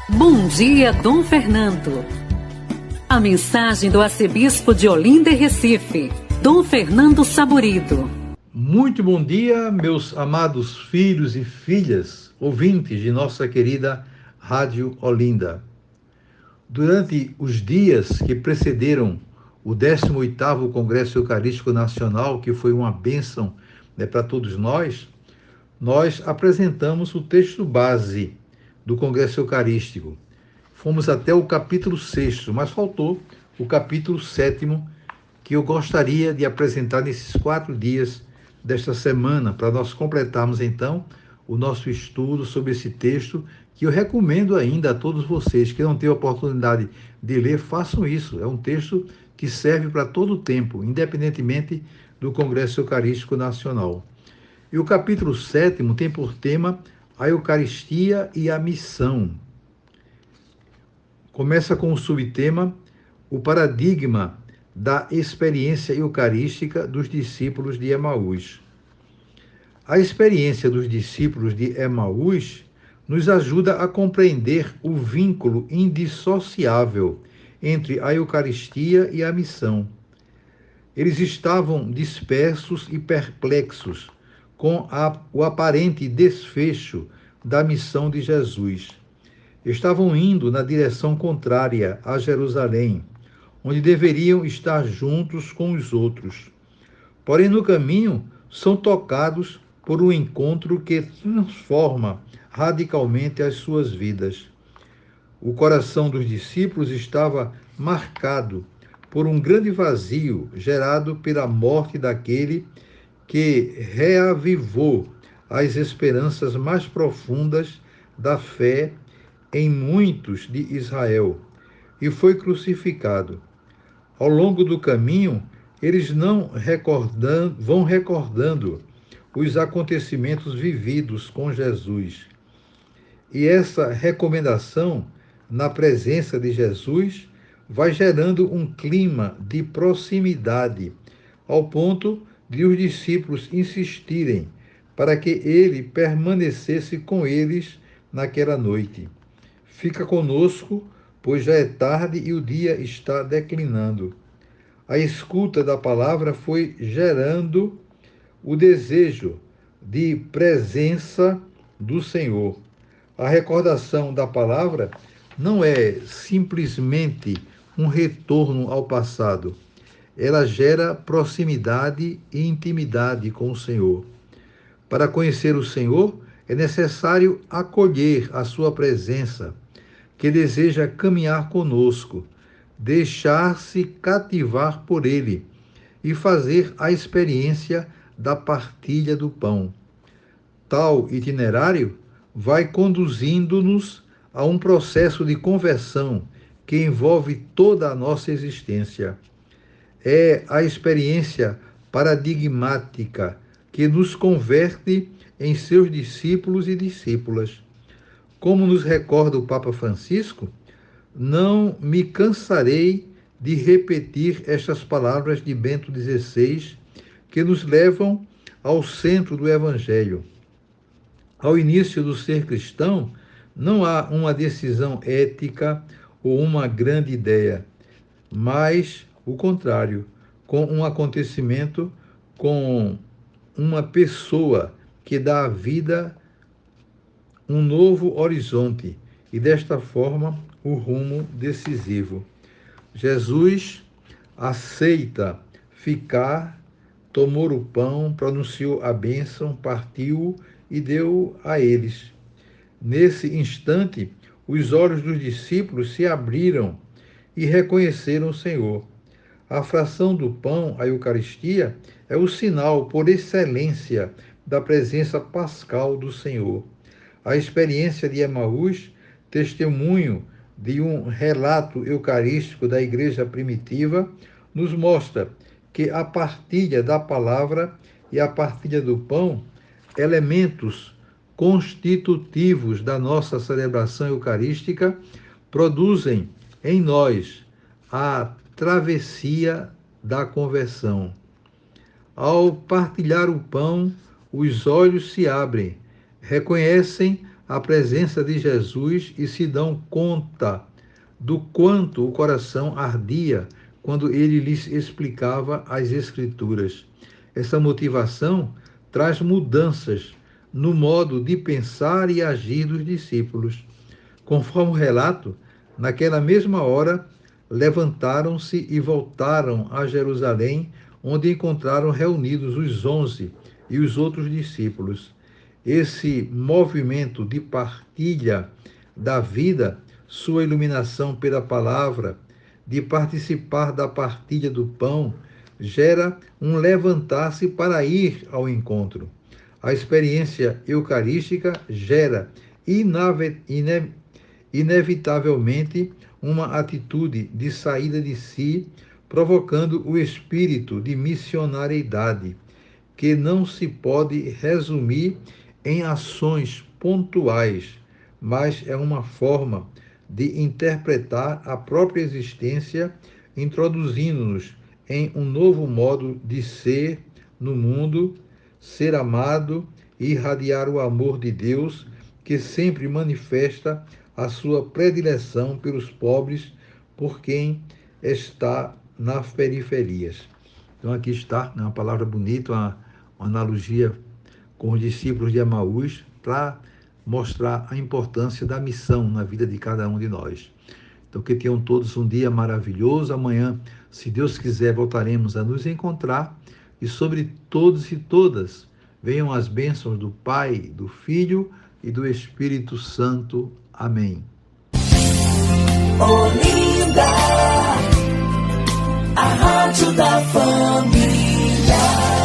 Bom dia, Dom Fernando. A mensagem do arcebispo de Olinda e Recife, Dom Fernando Saburido. Muito bom dia, meus amados filhos e filhas, ouvintes de nossa querida Rádio Olinda. Durante os dias que precederam o 18º Congresso Eucarístico Nacional, que foi uma bênção, para todos nós apresentamos o texto base do Congresso Eucarístico. Fomos até o capítulo 6º, mas faltou o capítulo 7º, que eu gostaria de apresentar nesses 4 dias desta semana, para nós completarmos então o nosso estudo sobre esse texto, que eu recomendo ainda a todos vocês que não têm a oportunidade de ler, façam isso. É um texto que serve para todo o tempo, independentemente do Congresso Eucarístico Nacional. E o capítulo 7º tem por tema a Eucaristia e a missão. Começa com o subtema o paradigma da experiência eucarística dos discípulos de Emaús. A experiência dos discípulos de Emaús nos ajuda a compreender o vínculo indissociável entre a Eucaristia e a missão. Eles estavam dispersos e perplexos com o aparente desfecho da missão de Jesus. Estavam indo na direção contrária a Jerusalém, onde deveriam estar juntos com os outros. Porém, no caminho, são tocados por um encontro que transforma radicalmente as suas vidas. O coração dos discípulos estava marcado por um grande vazio gerado pela morte daquele que reavivou as esperanças mais profundas da fé em muitos de Israel e foi crucificado. Ao longo do caminho, eles vão recordando os acontecimentos vividos com Jesus. E essa recomendação na presença de Jesus vai gerando um clima de proximidade, ao ponto de os discípulos insistirem para que ele permanecesse com eles naquela noite. Fica conosco, pois já é tarde e o dia está declinando. A escuta da palavra foi gerando o desejo de presença do Senhor. A recordação da palavra não é simplesmente um retorno ao passado. Ela gera proximidade e intimidade com o Senhor. Para conhecer o Senhor, é necessário acolher a sua presença, que deseja caminhar conosco, deixar-se cativar por Ele e fazer a experiência da partilha do pão. Tal itinerário vai conduzindo-nos a um processo de conversão que envolve toda a nossa existência. É a experiência paradigmática que nos converte em seus discípulos e discípulas. Como nos recorda o Papa Francisco, não me cansarei de repetir estas palavras de Bento XVI, que nos levam ao centro do Evangelho. Ao início do ser cristão, não há uma decisão ética ou uma grande ideia, mas o contrário, com um acontecimento, com uma pessoa que dá à vida um novo horizonte e, desta forma, o rumo decisivo. Jesus aceita ficar, tomou o pão, pronunciou a bênção, partiu e deu a eles. Nesse instante, os olhos dos discípulos se abriram e reconheceram o Senhor. A fração do pão, a Eucaristia, é o sinal por excelência da presença pascal do Senhor. A experiência de Emaús, testemunho de um relato eucarístico da igreja primitiva, nos mostra que a partilha da palavra e a partilha do pão, elementos constitutivos da nossa celebração eucarística, produzem em nós a travessia da conversão. Ao partilhar o pão, os olhos se abrem reconhecem a presença de Jesus e se dão conta do quanto o coração ardia quando ele lhes explicava as Escrituras. Essa motivação traz mudanças no modo de pensar e agir dos discípulos. Conforme o relato, naquela mesma hora, levantaram-se e voltaram a Jerusalém, onde encontraram reunidos os 11 e os outros discípulos. Esse movimento de partilha da vida, sua iluminação pela palavra, de participar da partilha do pão, gera um levantar-se para ir ao encontro. A experiência eucarística gera inevitavelmente uma atitude de saída de si, provocando o espírito de missionariedade, que não se pode resumir em ações pontuais, mas é uma forma de interpretar a própria existência, introduzindo-nos em um novo modo de ser no mundo, ser amado e irradiar o amor de Deus, que sempre manifesta a sua predileção pelos pobres, por quem está nas periferias. Então aqui está, uma palavra bonita, uma analogia com os discípulos de Emaús, para mostrar a importância da missão na vida de cada um de nós. Então que tenham todos um dia maravilhoso. Amanhã, se Deus quiser, voltaremos a nos encontrar, e sobre todos e todas venham as bênçãos do Pai, do Filho e do Espírito Santo. Amém. Olinda, a rádio da família.